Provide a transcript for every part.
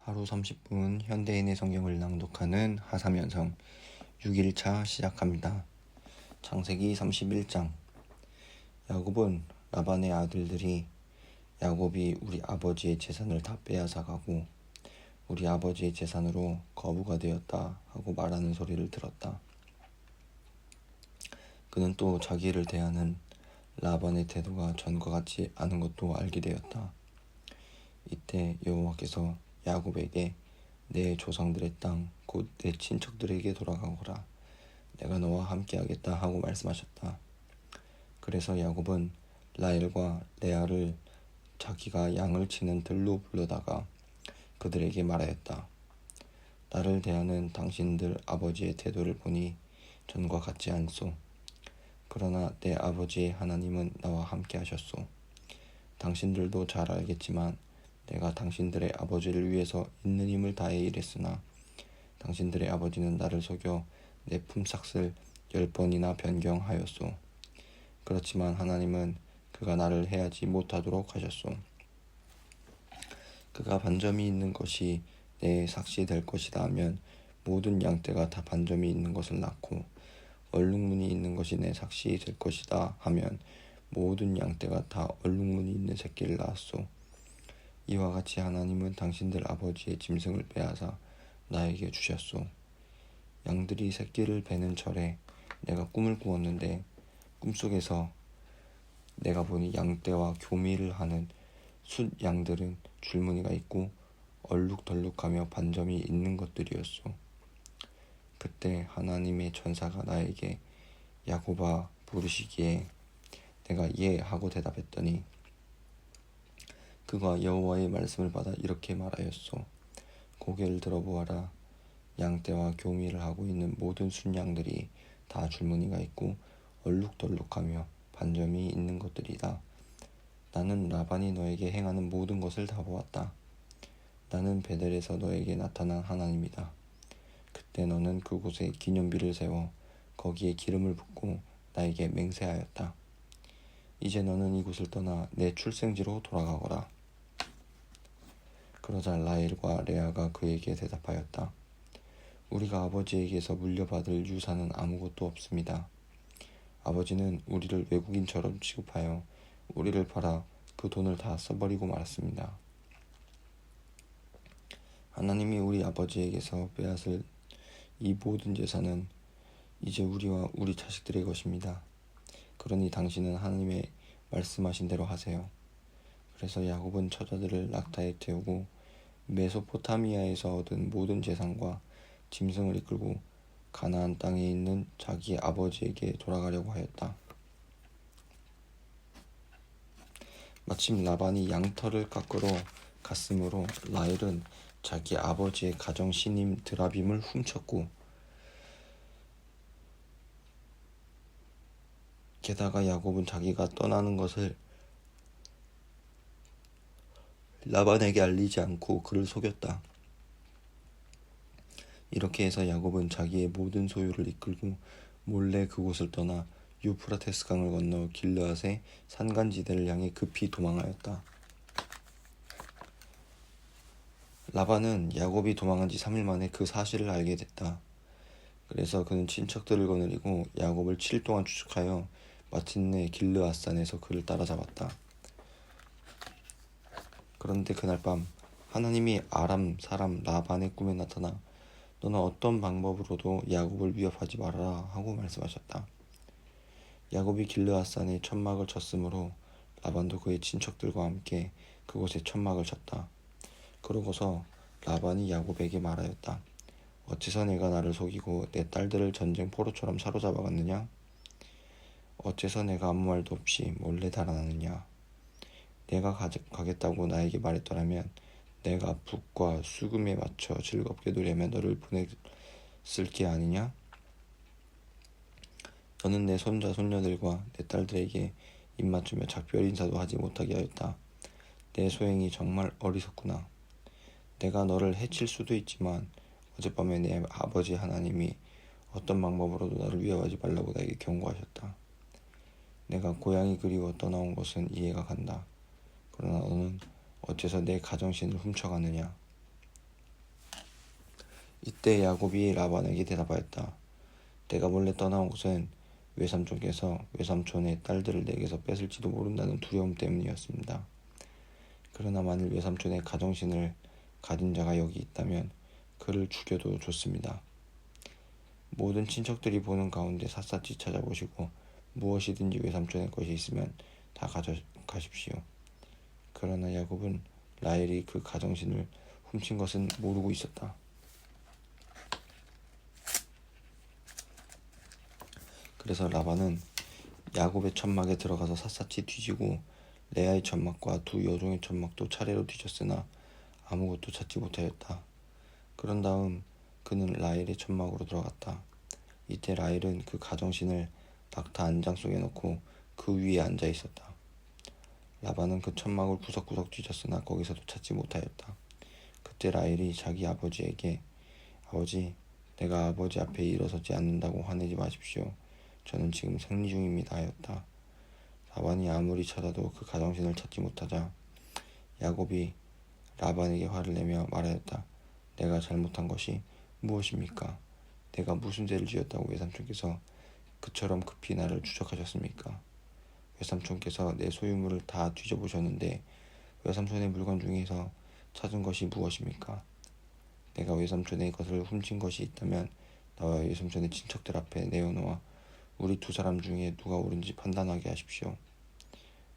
하루 30분 현대인의 성경을 낭독하는 하사면성 6일차 시작합니다. 창세기 31장. 야곱은 라반의 아들들이 야곱이 우리 아버지의 재산을 다 빼앗아가고 우리 아버지의 재산으로 거부가 되었다 하고 말하는 소리를 들었다. 그는 또 자기를 대하는 라반의 태도가 전과 같지 않은 것도 알게 되었다. 이때 여호와께서 야곱에게 내 조상들의 땅 곧 내 친척들에게 돌아가거라. 내가 너와 함께하겠다 하고 말씀하셨다. 그래서 야곱은 라헬과 레아를 자기가 양을 치는 들로 불러다가 그들에게 말하였다. 나를 대하는 당신들 아버지의 태도를 보니 전과 같지 않소. 그러나 내 아버지의 하나님은 나와 함께 하셨소. 당신들도 잘 알겠지만 내가 당신들의 아버지를 위해서 있는 힘을 다해 일했으나 당신들의 아버지는 나를 속여 내 품삯을 10번이나 변경하였소. 그렇지만 하나님은 그가 나를 해하지 못하도록 하셨소. 그가 반점이 있는 것이 내 삭시 될 것이다 하면 모든 양떼가 다 반점이 있는 것을 낳고 얼룩무늬 있는 것이 내 삭시 될 것이다 하면 모든 양떼가 다 얼룩무늬 있는 새끼를 낳았소. 이와 같이 하나님은 당신들 아버지의 짐승을 빼앗아 나에게 주셨소. 양들이 새끼를 베는 절에 내가 꿈을 꾸었는데 꿈속에서 내가 보니 양떼와 교미를 하는 숫 양들은 줄무늬가 있고 얼룩덜룩하며 반점이 있는 것들이었소. 그때 하나님의 전사가 나에게 야곱아 부르시기에 내가 예 하고 대답했더니 그가 여호와의 말씀을 받아 이렇게 말하였소. 고개를 들어보아라. 양떼와 교미를 하고 있는 모든 순양들이 다 줄무늬가 있고 얼룩덜룩하며 반점이 있는 것들이다. 나는 라반이 너에게 행하는 모든 것을 다 보았다. 나는 베델에서 너에게 나타난 하나님이다. 그때 너는 그곳에 기념비를 세워 거기에 기름을 붓고 나에게 맹세하였다. 이제 너는 이곳을 떠나 내 출생지로 돌아가거라. 그러자 라헬과 레아가 그에게 대답하였다. 우리가 아버지에게서 물려받을 유산은 아무것도 없습니다. 아버지는 우리를 외국인처럼 취급하여 우리를 팔아 그 돈을 다 써버리고 말았습니다. 하나님이 우리 아버지에게서 빼앗을 이 모든 재산은 이제 우리와 우리 자식들의 것입니다. 그러니 당신은 하나님의 말씀하신 대로 하세요. 그래서 야곱은 처자들을 낙타에 태우고 메소포타미아에서 얻은 모든 재산과 짐승을 이끌고 가나안 땅에 있는 자기 아버지에게 돌아가려고 하였다. 마침 라반이 양털을 깎으러 갔으므로 라헬은 자기 아버지의 가정 신임 드라빔을 훔쳤고 게다가 야곱은 자기가 떠나는 것을 라반에게 알리지 않고 그를 속였다. 이렇게 해서 야곱은 자기의 모든 소유를 이끌고 몰래 그곳을 떠나 유프라테스 강을 건너 길르앗의 산간지대를 향해 급히 도망하였다. 라반은 야곱이 도망한 지 3일 만에 그 사실을 알게 됐다. 그래서 그는 친척들을 거느리고 야곱을 7일 동안 추적하여 마침내 길르앗산에서 그를 따라잡았다. 그런데 그날 밤 하나님이 아람 사람 라반의 꿈에 나타나 너는 어떤 방법으로도 야곱을 위협하지 말아라 하고 말씀하셨다. 야곱이 길르앗산에 천막을 쳤으므로 라반도 그의 친척들과 함께 그곳에 천막을 쳤다. 그러고서 라반이 야곱에게 말하였다. 어째서 내가 나를 속이고 내 딸들을 전쟁 포로처럼 사로잡아갔느냐? 어째서 내가 아무 말도 없이 몰래 달아나느냐? 내가 가겠다고 나에게 말했더라면 내가 북과 수금에 맞춰 즐겁게 누려면 너를 보냈을 게 아니냐? 너는 내 손자 손녀들과 내 딸들에게 입맞추며 작별 인사도 하지 못하게 하였다. 내 소행이 정말 어리석구나. 내가 너를 해칠 수도 있지만 어젯밤에 내 아버지 하나님이 어떤 방법으로도 나를 위협하지 말라고 나에게 경고하셨다. 내가 고향이 그리워 떠나온 것은 이해가 간다. 그러나 너는 어째서 내 가정신을 훔쳐가느냐? 이때 야곱이 라반에게 대답하였다. 내가 몰래 떠나온 것은 외삼촌께서 외삼촌의 딸들을 내게서 뺏을지도 모른다는 두려움 때문이었습니다. 그러나 만일 외삼촌의 가정신을 가진 자가 여기 있다면 그를 죽여도 좋습니다. 모든 친척들이 보는 가운데 샅샅이 찾아보시고 무엇이든지 외삼촌의 것이 있으면 다 가져가십시오. 그러나 야곱은 라헬이 그 가정신을 훔친 것은 모르고 있었다. 그래서 라반은 야곱의 천막에 들어가서 샅샅이 뒤지고 레아의 천막과 두 여종의 천막도 차례로 뒤졌으나 아무것도 찾지 못하였다. 그런 다음 그는 라헬의 천막으로 들어갔다. 이때 라헬은 그 가정신을 낙타 안장 속에 넣고 그 위에 앉아 있었다. 라반은 그 천막을 구석구석 뒤졌으나 거기서도 찾지 못하였다. 그때 라헬이 자기 아버지에게 아버지, 내가 아버지 앞에 일어서지 않는다고 화내지 마십시오. 저는 지금 생리 중입니다 하였다. 라반이 아무리 찾아도 그 가정신을 찾지 못하자 야곱이 라반에게 화를 내며 말하였다. 내가 잘못한 것이 무엇입니까? 내가 무슨 죄를 지었다고 외삼촌께서 그처럼 급히 나를 추적하셨습니까? 외삼촌께서 내 소유물을 다 뒤져보셨는데 외삼촌의 물건 중에서 찾은 것이 무엇입니까? 내가 외삼촌의 것을 훔친 것이 있다면 나와 외삼촌의 친척들 앞에 내어놓아 우리 두 사람 중에 누가 옳은지 판단하게 하십시오.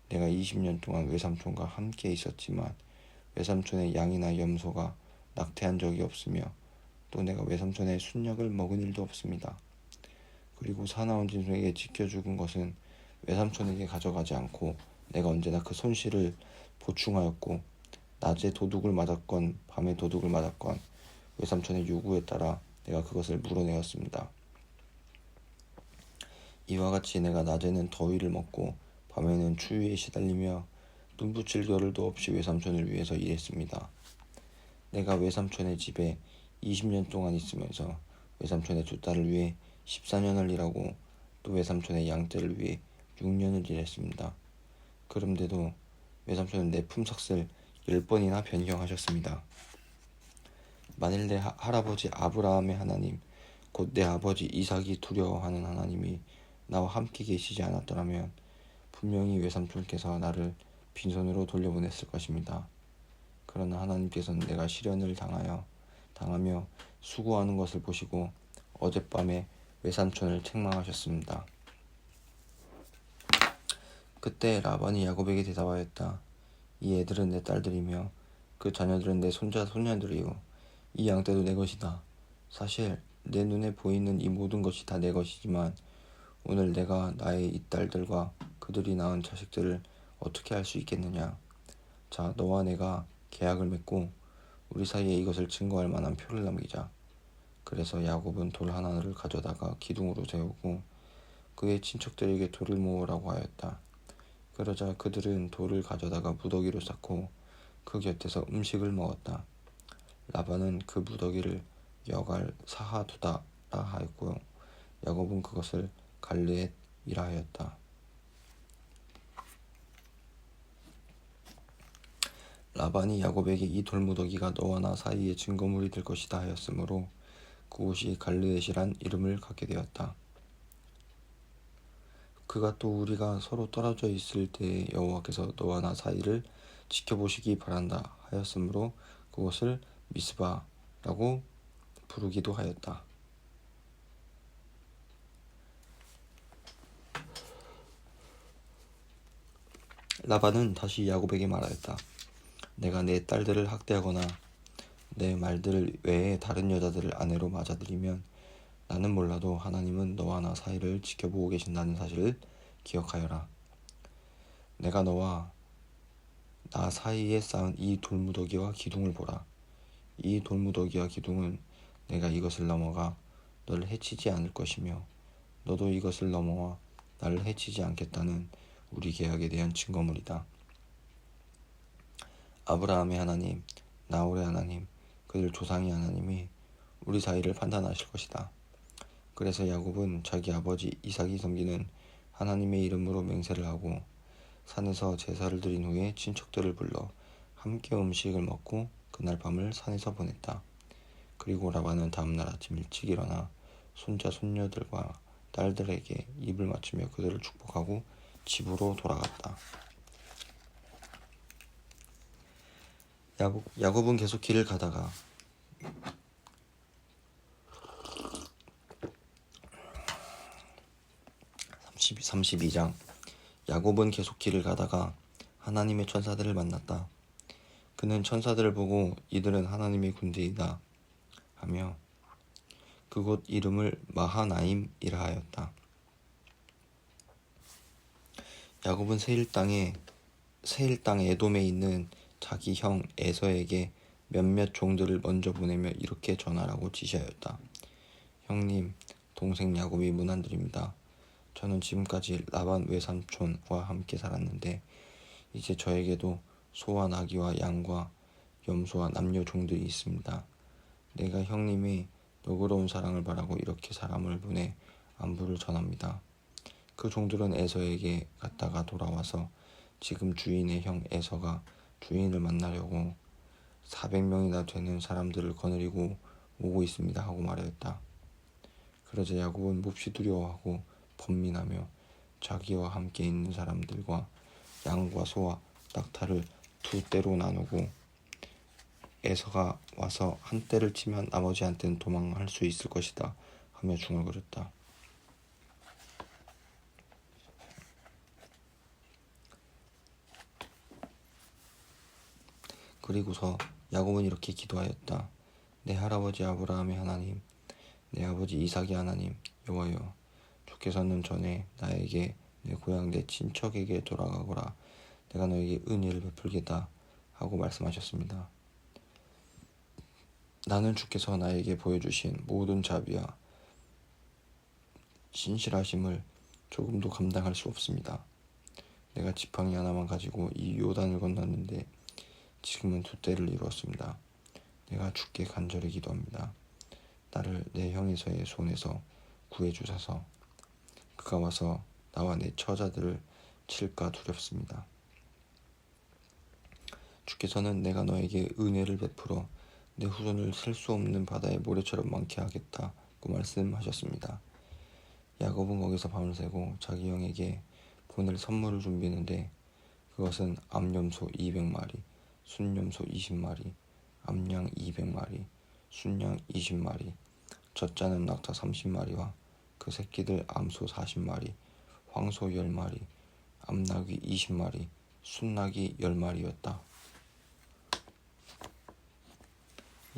내가 20년 동안 외삼촌과 함께 있었지만 외삼촌의 양이나 염소가 낙태한 적이 없으며 또 내가 외삼촌의 순약을 먹은 일도 없습니다. 그리고 사나운 짐승에게 지켜 죽은 것은 외삼촌에게 가져가지 않고 내가 언제나 그 손실을 보충하였고 낮에 도둑을 맞았건 밤에 도둑을 맞았건 외삼촌의 요구에 따라 내가 그것을 물어내었습니다. 이와 같이 내가 낮에는 더위를 먹고 밤에는 추위에 시달리며 눈 붙일 겨를도 없이 외삼촌을 위해서 일했습니다. 내가 외삼촌의 집에 20년 동안 있으면서 외삼촌의 두 딸을 위해 14년을 일하고 또 외삼촌의 양떼를 위해 6년을 일했습니다. 그런데도 외삼촌은 내 품삯을 10번이나 변경하셨습니다. 만일 내 할아버지 아브라함의 하나님, 곧 내 아버지 이삭이 두려워하는 하나님이 나와 함께 계시지 않았더라면 분명히 외삼촌께서 나를 빈손으로 돌려보냈을 것입니다. 그러나 하나님께서는 내가 시련을 당하며 수고하는 것을 보시고 어젯밤에 외삼촌을 책망하셨습니다. 그때 라반이 야곱에게 대답하였다. 이 애들은 내 딸들이며 그 자녀들은 내 손자 손녀들이요 이 양떼도 내 것이다. 사실 내 눈에 보이는 이 모든 것이 다 내 것이지만 오늘 내가 나의 이 딸들과 그들이 낳은 자식들을 어떻게 할 수 있겠느냐. 자, 너와 내가 계약을 맺고 우리 사이에 이것을 증거할 만한 표를 남기자. 그래서 야곱은 돌 하나를 가져다가 기둥으로 세우고 그의 친척들에게 돌을 모으라고 하였다. 그러자 그들은 돌을 가져다가 무더기로 쌓고 그 곁에서 음식을 먹었다. 라반은 그 무더기를 여갈 사하두다라 하였고 야곱은 그것을 갈르엣이라 하였다. 라반이 야곱에게 이 돌무더기가 너와 나 사이의 증거물이 될 것이다 하였으므로 그곳이 갈르엣이란 이름을 갖게 되었다. 그가 또 우리가 서로 떨어져 있을 때에 여호와께서 너와 나 사이를 지켜보시기 바란다 하였으므로 그것을 미스바라고 부르기도 하였다. 라반은 다시 야곱에게 말하였다. 내가 내 딸들을 학대하거나 내 말들 외에 다른 여자들을 아내로 맞아들이면 나는 몰라도 하나님은 너와 나 사이를 지켜보고 계신다는 사실을 기억하여라. 내가 너와 나 사이에 쌓은 이 돌무더기와 기둥을 보라. 이 돌무더기와 기둥은 내가 이것을 넘어가 너를 해치지 않을 것이며 너도 이것을 넘어와 나를 해치지 않겠다는 우리 계약에 대한 증거물이다. 아브라함의 하나님, 나홀의 하나님, 그들 조상의 하나님이 우리 사이를 판단하실 것이다. 그래서 야곱은 자기 아버지 이삭이 섬기는 하나님의 이름으로 맹세를 하고 산에서 제사를 드린 후에 친척들을 불러 함께 음식을 먹고 그날 밤을 산에서 보냈다. 그리고 라반은 다음날 아침 일찍 일어나 손자 손녀들과 딸들에게 입을 맞추며 그들을 축복하고 집으로 돌아갔다. 야곱은 계속 길을 가다가 32장 야곱은 계속 길을 가다가 하나님의 천사들을 만났다. 그는 천사들을 보고 이들은 하나님의 군대이다 하며 그곳 이름을 마하나임이라 하였다. 야곱은 세일 땅 에돔에 있는 자기 형 에서에게 몇몇 종들을 먼저 보내며 이렇게 전하라고 지시하였다. 형님, 동생 야곱이 문안드립니다. 저는 지금까지 라반 외삼촌과 함께 살았는데 이제 저에게도 소와 나귀와 양과 염소와 남녀 종들이 있습니다. 내가 형님의 너그러운 사랑을 바라고 이렇게 사람을 보내 안부를 전합니다. 그 종들은 에서에게 갔다가 돌아와서 지금 주인의 형 에서가 주인을 만나려고 400명이나 되는 사람들을 거느리고 오고 있습니다 하고 말하였다. 그러자 야곱은 몹시 두려워하고 번민하며 자기와 함께 있는 사람들과 양과 소와 낙타를 두 떼로 나누고 에서가 와서 한 떼를 치면 나머지 한 떼는 도망할 수 있을 것이다 하며 중얼거렸다. 그리고서 야곱은 이렇게 기도하였다. 내 할아버지 아브라함의 하나님, 내 아버지 이삭의 하나님 여호와여, 주께서는 전에 나에게 내 고향 내 친척에게 돌아가거라 내가 너에게 은혜를 베풀겠다 하고 말씀하셨습니다. 나는 주께서 나에게 보여주신 모든 자비와 신실하심을 조금도 감당할 수 없습니다. 내가 지팡이 하나만 가지고 이 요단을 건넜는데 지금은 두 떼를 이루었습니다. 내가 주께 간절히 기도합니다. 나를 내 형에서의 손에서 구해주소서. 그가 와서 나와 내 처자들을 칠까 두렵습니다. 주께서는 내가 너에게 은혜를 베풀어 내 후손을 셀 수 없는 바다의 모래처럼 많게 하겠다고 말씀하셨습니다. 야곱은 거기서 밤을 새고 자기 형에게 보낼 선물을 준비했는데 그것은 암염소 200마리, 순염소 20마리, 암양 200마리, 순양 20마리, 젖자는 낙타 30마리와 그 새끼들 암소 40마리, 황소 10마리, 암나귀 20마리, 순나귀 10마리였다.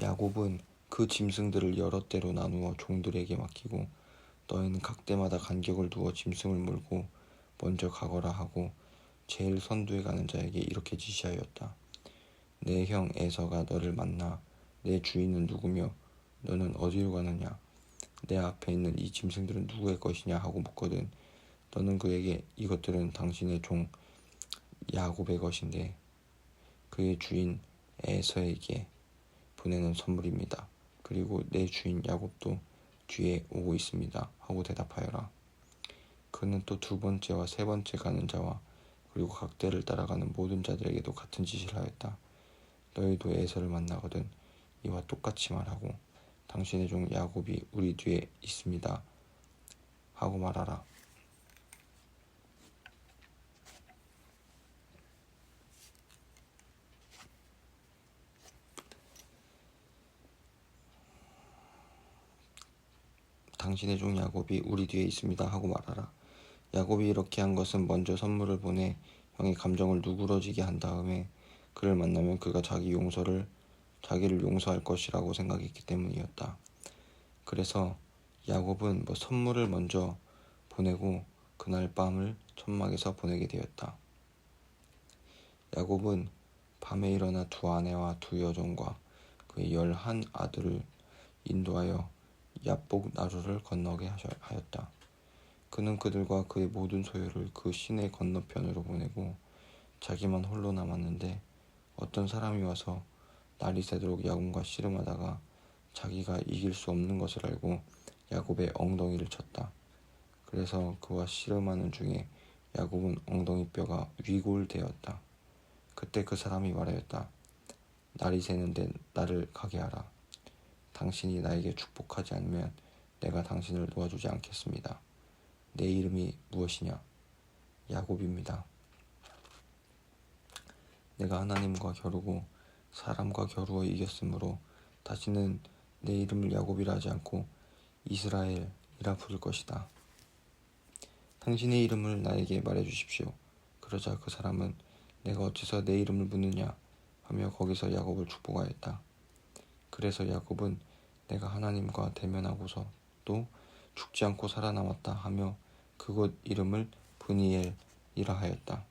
야곱은 그 짐승들을 여러 떼로 나누어 종들에게 맡기고 너희는 각 떼마다 간격을 두어 짐승을 몰고 먼저 가거라 하고 제일 선두에 가는 자에게 이렇게 지시하였다. 내 형 에서가 너를 만나 내 주인은 누구며 너는 어디로 가느냐? 내 앞에 있는 이 짐승들은 누구의 것이냐 하고 묻거든 너는 그에게 이것들은 당신의 종 야곱의 것인데 그의 주인 에서에게 보내는 선물입니다. 그리고 내 주인 야곱도 뒤에 오고 있습니다 하고 대답하여라. 그는 또 두 번째와 세 번째 가는 자와 그리고 각 떼를 따라가는 모든 자들에게도 같은 지시를 하였다. 너희도 에서를 만나거든 이와 똑같이 말하고 당신의 종 야곱이 우리 뒤에 있습니다 하고 말하라. 당신의 종 야곱이 우리 뒤에 있습니다 하고 말하라. 야곱이 이렇게 한 것은 먼저 선물을 보내 형의 감정을 누그러지게 한 다음에 그를 만나면 그가 자기를 용서할 것이라고 생각했기 때문이었다. 그래서 야곱은 선물을 먼저 보내고 그날 밤을 천막에서 보내게 되었다. 야곱은 밤에 일어나 두 아내와 두 여종과 그의 11 아들을 인도하여 얍복 나루를 건너게 하였다. 그는 그들과 그의 모든 소유를 그 시내 건너편으로 보내고 자기만 홀로 남았는데 어떤 사람이 와서 날이 새도록 야곱과 씨름하다가 자기가 이길 수 없는 것을 알고 야곱의 엉덩이를 쳤다. 그래서 그와 씨름하는 중에 야곱은 엉덩이 뼈가 위골되었다. 그때 그 사람이 말하였다. 날이 새는데 나를 가게 하라. 당신이 나에게 축복하지 않으면 내가 당신을 도와주지 않겠습니다. 내 이름이 무엇이냐? 야곱입니다. 내가 하나님과 겨루고 사람과 겨루어 이겼으므로 다시는 내 이름을 야곱이라 하지 않고 이스라엘이라 부를 것이다. 당신의 이름을 나에게 말해주십시오. 그러자 그 사람은 내가 어째서 내 이름을 묻느냐 하며 거기서 야곱을 축복하였다. 그래서 야곱은 내가 하나님과 대면하고서 또 죽지 않고 살아남았다 하며 그곳 이름을 브니엘이라 하였다.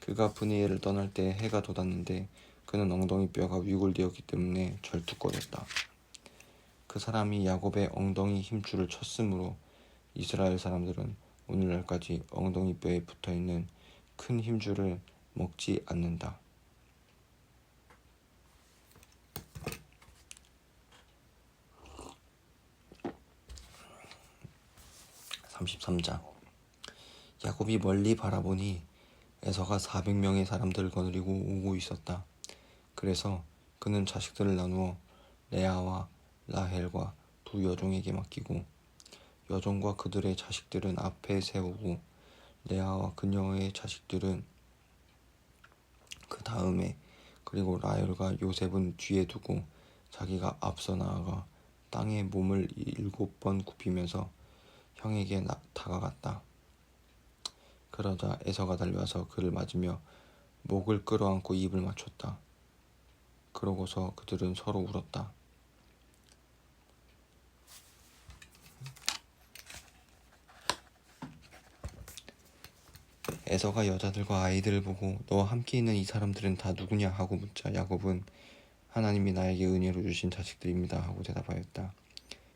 그가 브니엘을 떠날 때 해가 돋았는데 그는 엉덩이 뼈가 위골되었기 때문에 절뚝거렸다. 그 사람이 야곱의 엉덩이 힘줄을 쳤으므로 이스라엘 사람들은 오늘날까지 엉덩이 뼈에 붙어있는 큰 힘줄을 먹지 않는다. 33장. 야곱이 멀리 바라보니 에서가 400명의 사람들을 거느리고 오고 있었다. 그래서 그는 자식들을 나누어 레아와 라헬과 두 여종에게 맡기고 여종과 그들의 자식들은 앞에 세우고 레아와 그녀의 자식들은 그 다음에 그리고 라헬과 요셉은 뒤에 두고 자기가 앞서 나아가 땅에 몸을 7번 굽히면서 형에게 다가갔다. 그러자 에서가 달려와서 그를 맞으며 목을 끌어안고 입을 맞췄다. 그러고서 그들은 서로 울었다. 에서가 여자들과 아이들을 보고 너와 함께 있는 이 사람들은 다 누구냐 하고 묻자 야곱은 하나님이 나에게 은혜로 주신 자식들입니다 하고 대답하였다.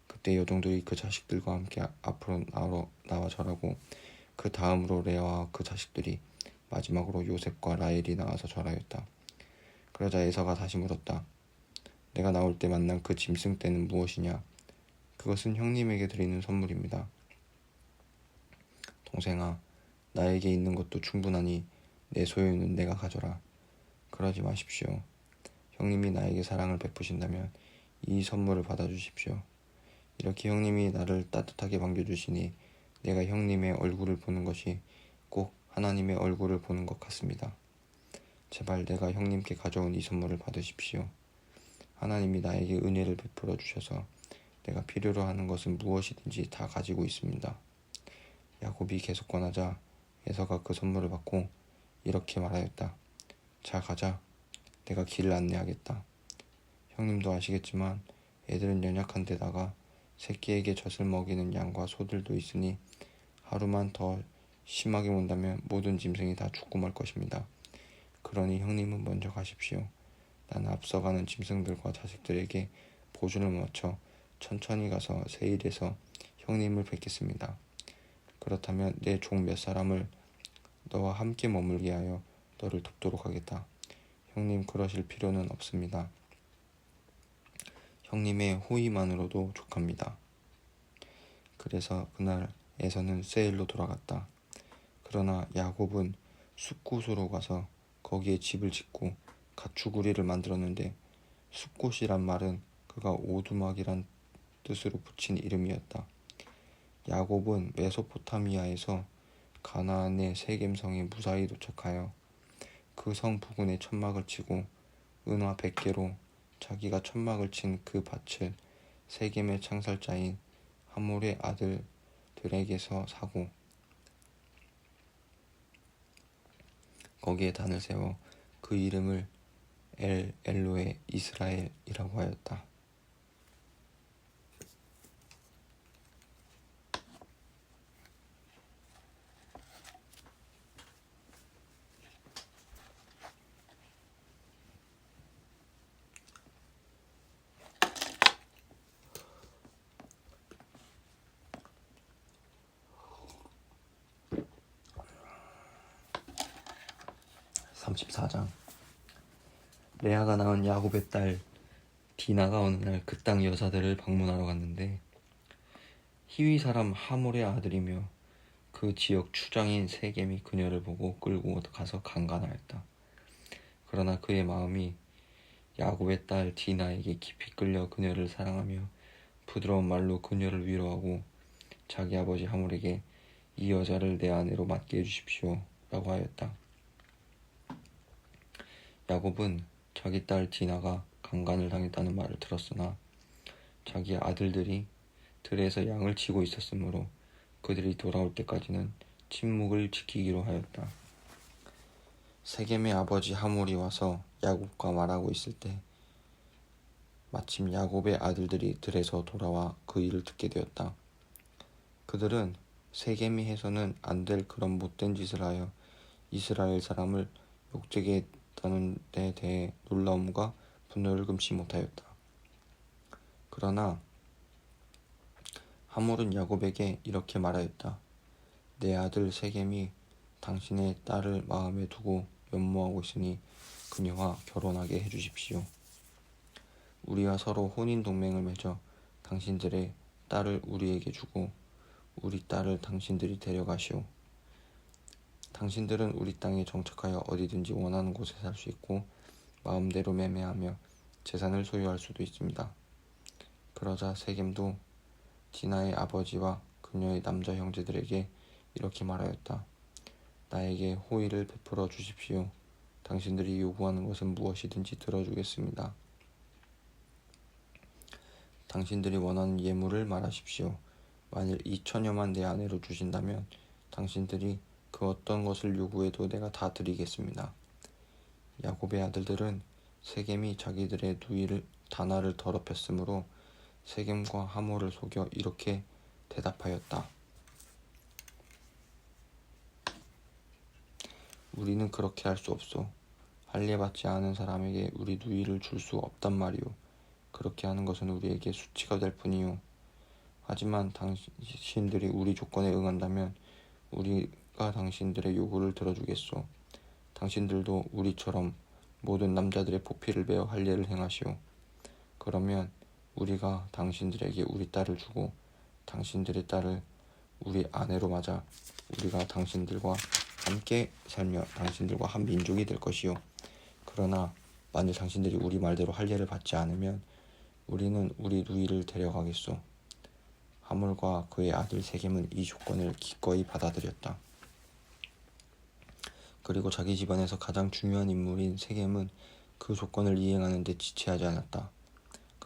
그때 여종들이 그 자식들과 함께 앞으로 나와 절하고 그 다음으로 레아와 그 자식들이 마지막으로 요셉과 라헬이 나와서 절하였다. 그러자 에서가 다시 물었다. 내가 나올 때 만난 그 짐승 떼는 무엇이냐? 그것은 형님에게 드리는 선물입니다. 동생아, 나에게 있는 것도 충분하니 내 소유는 내가 가져라. 그러지 마십시오. 형님이 나에게 사랑을 베푸신다면 이 선물을 받아주십시오. 이렇게 형님이 나를 따뜻하게 반겨주시니 내가 형님의 얼굴을 보는 것이 꼭 하나님의 얼굴을 보는 것 같습니다. 제발 내가 형님께 가져온 이 선물을 받으십시오. 하나님이 나에게 은혜를 베풀어 주셔서 내가 필요로 하는 것은 무엇이든지 다 가지고 있습니다. 야곱이 계속 권하자 에서가 그 선물을 받고 이렇게 말하였다. 자, 가자. 내가 길을 안내하겠다. 형님도 아시겠지만 애들은 연약한 데다가 새끼에게 젖을 먹이는 양과 소들도 있으니 하루만 더 심하게 온다면 모든 짐승이 다 죽고 말 것입니다. 그러니 형님은 먼저 가십시오. 난 앞서가는 짐승들과 자식들에게 보조를 맞춰 천천히 가서 세일에서 형님을 뵙겠습니다. 그렇다면 내 종 몇 사람을 너와 함께 머물게 하여 너를 돕도록 하겠다. 형님 그러실 필요는 없습니다. 형님의 호의만으로도 족합니다. 그래서 그날 에서는 세일로 돌아갔다. 그러나 야곱은 숫곳으로 가서 거기에 집을 짓고 가축우리를 만들었는데 숫곳이란 말은 그가 오두막이란 뜻으로 붙인 이름이었다. 야곱은 메소포타미아에서 가나안의 세겜성에 무사히 도착하여 그 성 부근에 천막을 치고 은화 100개로 자기가 천막을 친 그 밭을 세겜의 창살자인 하몰의 아들들에게서 사고 거기에 단을 세워 그 이름을 엘로에 이스라엘이라고 하였다. (34장) 레아가 낳은 야곱의 딸 디나가 어느 날 그 땅 여자들을 방문하러 갔는데 히위 사람 하몰의 아들이며 그 지역 추장인 세겜이 그녀를 보고 끌고 가서 강간하였다. 그러나 그의 마음이 야곱의 딸 디나에게 깊이 끌려 그녀를 사랑하며 부드러운 말로 그녀를 위로하고 자기 아버지 하몰에게 이 여자를 내 아내로 맡게 해주십시오 라고 하였다. 야곱은 자기 딸 디나가 강간을 당했다는 말을 들었으나 자기 아들들이 들에서 양을 치고 있었으므로 그들이 돌아올 때까지는 침묵을 지키기로 하였다. 세겜의 아버지 하몰이 와서 야곱과 말하고 있을 때 마침 야곱의 아들들이 들에서 돌아와 그 일을 듣게 되었다. 그들은 세겜이 해서는 안 될 그런 못된 짓을 하여 이스라엘 사람을 욕되게 했다는 데 대해 놀라움과 분노를 금치 못하였다. 그러나 하몰은 야곱에게 이렇게 말하였다. 내 아들 세겜이 당신의 딸을 마음에 두고 연모하고 있으니 그녀와 결혼하게 해주십시오. 우리와 서로 혼인 동맹을 맺어 당신들의 딸을 우리에게 주고 우리 딸을 당신들이 데려가시오. 당신들은 우리 땅에 정착하여 어디든지 원하는 곳에 살 수 있고 마음대로 매매하며 재산을 소유할 수도 있습니다. 그러자 세겜도 디나의 아버지와 그녀의 남자 형제들에게 이렇게 말하였다. 나에게 호의를 베풀어 주십시오. 당신들이 요구하는 것은 무엇이든지 들어주겠습니다. 당신들이 원하는 예물을 말하십시오. 만일 2천여만 내 아내로 주신다면 당신들이 그 어떤 것을 요구해도 내가 다 드리겠습니다. 야곱의 아들들은 세겜이 자기들의 누이를 다나를 더럽혔으므로 세겜과 하몰을 속여 이렇게 대답하였다. 우리는 그렇게 할 수 없소. 할례받지 않은 사람에게 우리 누이를 줄 수 없단 말이오. 그렇게 하는 것은 우리에게 수치가 될 뿐이오. 하지만 당신들이 우리 조건에 응한다면 우리가 당신들의 요구를 들어주겠소. 당신들도 우리처럼 모든 남자들의 보피를 베어 할례를 행하시오. 그러면 우리가 당신들에게 우리 딸을 주고 당신들의 딸을 우리 아내로 맞아 우리가 당신들과 함께 살며 당신들과 한 민족이 될 것이요. 그러나 만일 당신들이 우리 말대로 할례를 받지 않으면 우리는 우리 누이를 데려가겠소. 하몰과 그의 아들 세겜은 이 조건을 기꺼이 받아들였다. 그리고 자기 집안에서 가장 중요한 인물인 세겜은 그 조건을 이행하는 데 지체하지 않았다.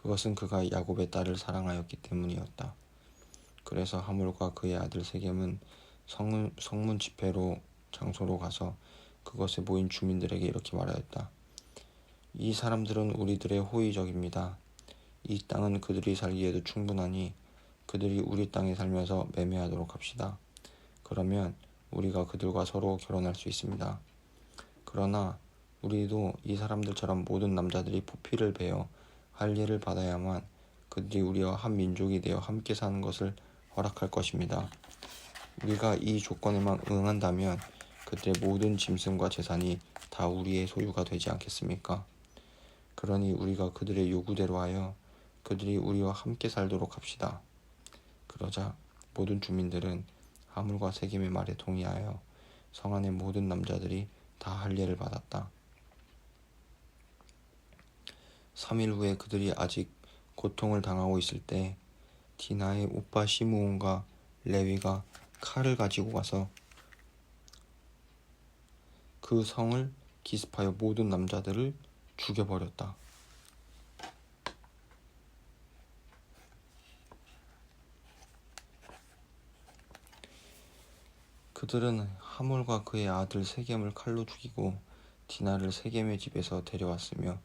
그것은 그가 야곱의 딸을 사랑하였기 때문이었다. 그래서 하몰과 그의 아들 세겜은 성문 집회로 장소로 가서 그것에 모인 주민들에게 이렇게 말하였다. 이 사람들은 우리들의 호의적입니다. 이 땅은 그들이 살기에도 충분하니 그들이 우리 땅에 살면서 매매하도록 합시다. 그러면 우리가 그들과 서로 결혼할 수 있습니다. 그러나 우리도 이 사람들처럼 모든 남자들이 포피를 베어 할례를 받아야만 그들이 우리와 한 민족이 되어 함께 사는 것을 허락할 것입니다. 우리가 이 조건에만 응한다면 그들의 모든 짐승과 재산이 다 우리의 소유가 되지 않겠습니까? 그러니 우리가 그들의 요구대로 하여 그들이 우리와 함께 살도록 합시다. 그러자 모든 주민들은 하물과 세겜의 말에 동의하여 성 안의 모든 남자들이 다 할례를 받았다. 3일 후에 그들이 아직 고통을 당하고 있을 때 디나의 오빠 시므온과 레위가 칼을 가지고 가서 그 성을 기습하여 모든 남자들을 죽여버렸다. 그들은 하몰과 그의 아들 세겜을 칼로 죽이고 디나를 세겜의 집에서 데려왔으며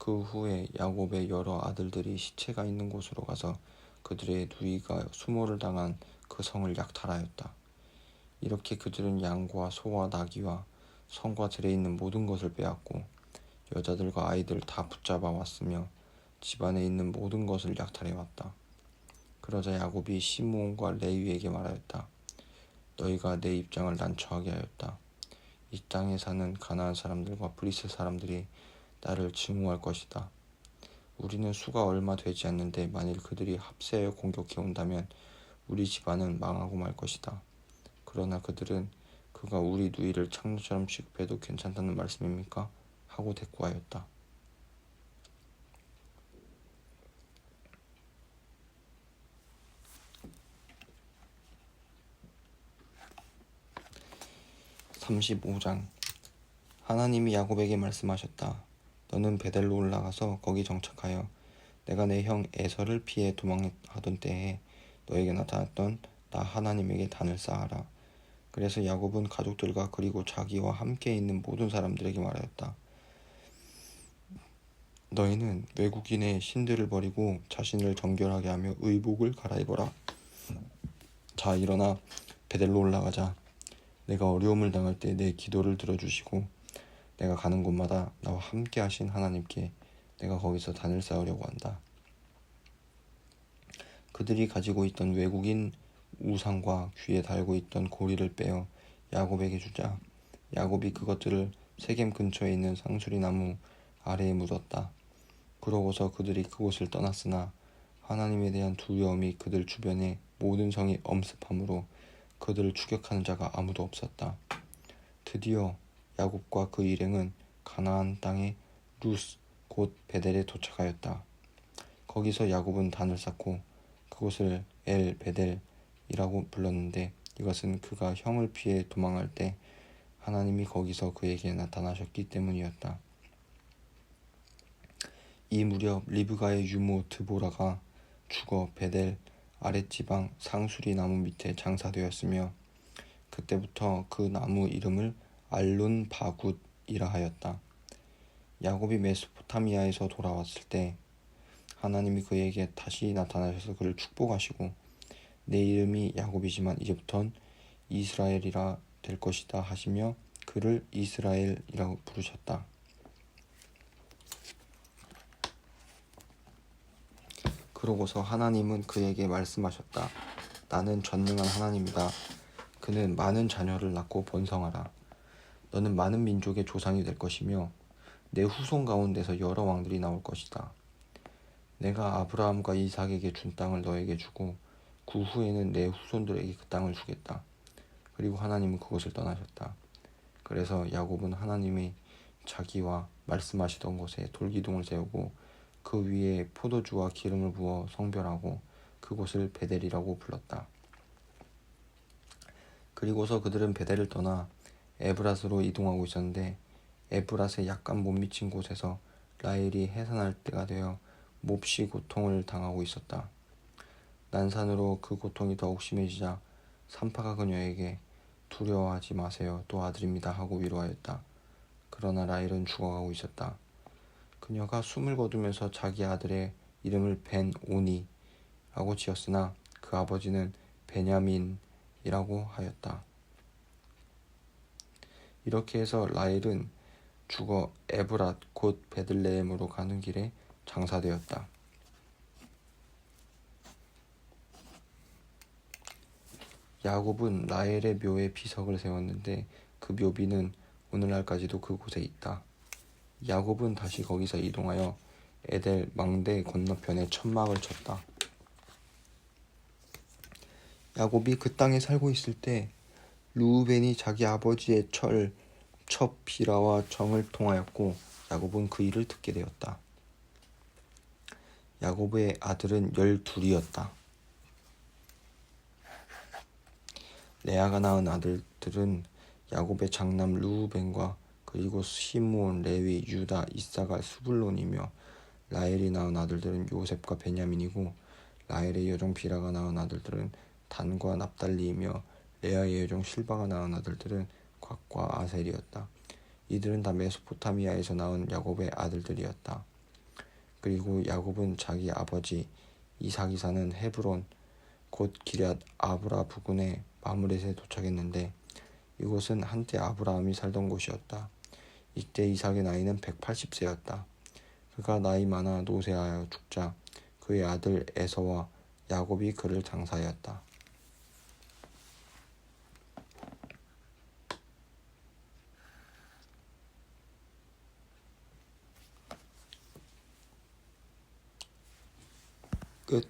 그 후에 야곱의 여러 아들들이 시체가 있는 곳으로 가서 그들의 누이가 수모를 당한 그 성을 약탈하였다. 이렇게 그들은 양과 소와 나귀와 성과 들에 있는 모든 것을 빼앗고 여자들과 아이들 다 붙잡아 왔으며 집안에 있는 모든 것을 약탈해왔다. 그러자 야곱이 시므온과 레위에게 말하였다. 너희가 내 입장을 난처하게 하였다. 이 땅에 사는 가나안 사람들과 브리스 사람들이 나를 증오할 것이다. 우리는 수가 얼마 되지 않는데 만일 그들이 합세하여 공격해 온다면 우리 집안은 망하고 말 것이다. 그러나 그들은 그가 우리 누이를 창녀처럼 취급해도 괜찮다는 말씀입니까? 하고 대꾸하였다. (35장) 하나님이 야곱에게 말씀하셨다. 너는 베델로 올라가서 거기 정착하여 내가 내 형 에서를 피해 도망하던 때에 너에게 나타났던 나 하나님에게 단을 쌓아라. 그래서 야곱은 가족들과 그리고 자기와 함께 있는 모든 사람들에게 말하였다. 너희는 외국인의 신들을 버리고 자신을 정결하게 하며 의복을 갈아입어라. 자, 일어나 베델로 올라가자. 내가 어려움을 당할 때 내 기도를 들어주시고 내가 가는 곳마다 나와 함께 하신 하나님께 내가 거기서 단을 쌓으려고 한다. 그들이 가지고 있던 외국인 우상과 귀에 달고 있던 고리를 빼어 야곱에게 주자 야곱이 그것들을 세겜 근처에 있는 상수리 나무 아래에 묻었다. 그러고서 그들이 그곳을 떠났으나 하나님에 대한 두려움이 그들 주변의 모든 성이 엄습함으로 그들을 추격하는 자가 아무도 없었다. 드디어 야곱과 그 일행은 가나안 땅의 루스 곧 베델에 도착하였다. 거기서 야곱은 단을 쌓고 그곳을 엘 베델이라고 불렀는데 이것은 그가 형을 피해 도망할 때 하나님이 거기서 그에게 나타나셨기 때문이었다. 이 무렵 리브가의 유모 드보라가 죽어 베델 아랫지방 상수리 나무 밑에 장사되었으며 그때부터 그 나무 이름을 알론 바굿이라 하였다. 야곱이 메소포타미아에서 돌아왔을 때 하나님이 그에게 다시 나타나셔서 그를 축복하시고 내 이름이 야곱이지만 이제부턴 이스라엘이라 될 것이다 하시며 그를 이스라엘이라고 부르셨다. 그러고서 하나님은 그에게 말씀하셨다. 나는 전능한 하나님이다. 그는 많은 자녀를 낳고 번성하라. 너는 많은 민족의 조상이 될 것이며 내 후손 가운데서 여러 왕들이 나올 것이다. 내가 아브라함과 이삭에게 준 땅을 너에게 주고 그 후에는 내 후손들에게 그 땅을 주겠다. 그리고 하나님은 그곳을 떠나셨다. 그래서 야곱은 하나님이 자기와 말씀하시던 곳에 돌기둥을 세우고 그 위에 포도주와 기름을 부어 성별하고 그곳을 베델이라고 불렀다. 그리고서 그들은 베델을 떠나 에브랏으로 이동하고 있었는데 에브랏에 약간 못 미친 곳에서 라헬이 해산할 때가 되어 몹시 고통을 당하고 있었다. 난산으로 그 고통이 더욱 심해지자 산파가 그녀에게 두려워하지 마세요. 또 아들입니다 하고 위로하였다. 그러나 라헬은 죽어가고 있었다. 그녀가 숨을 거두면서 자기 아들의 이름을 벤오니라고 지었으나 그 아버지는 베냐민이라고 하였다. 이렇게 해서 라헬은 죽어 에브랏 곧 베들레헴으로 가는 길에 장사되었다. 야곱은 라헬의 묘에 비석을 세웠는데 그 묘비는 오늘날까지도 그곳에 있다. 야곱은 다시 거기서 이동하여 에델 망대 건너편에 천막을 쳤다. 야곱이 그 땅에 살고 있을 때 르우벤이 자기 아버지의 첩비라와 정을 통하였고 야곱은 그 일을 듣게 되었다. 야곱의 아들은 12이었다. 레아가 낳은 아들들은 야곱의 장남 르우벤과 그리고 시므온, 레위, 유다, 이사갈, 스불론이며 라헬이 낳은 아들들은 요셉과 베냐민이고 라헬의 여종 비라가 낳은 아들들은 단과 납달리이며 레아의 여종 실바가 낳은 아들들은 곽과 아셀이었다. 이들은 다 메소포타미아에서 낳은 야곱의 아들들이었다. 그리고 야곱은 자기 아버지 이삭이 사는 헤브론 곧 기럇 아브라 부근의 마므렛에 도착했는데 이곳은 한때 아브라함이 살던 곳이었다. 이때 이삭의 나이는 180세였다. 그가 나이 많아 노쇠하여 죽자 그의 아들 에서와 야곱이 그를 장사하였다. 끝.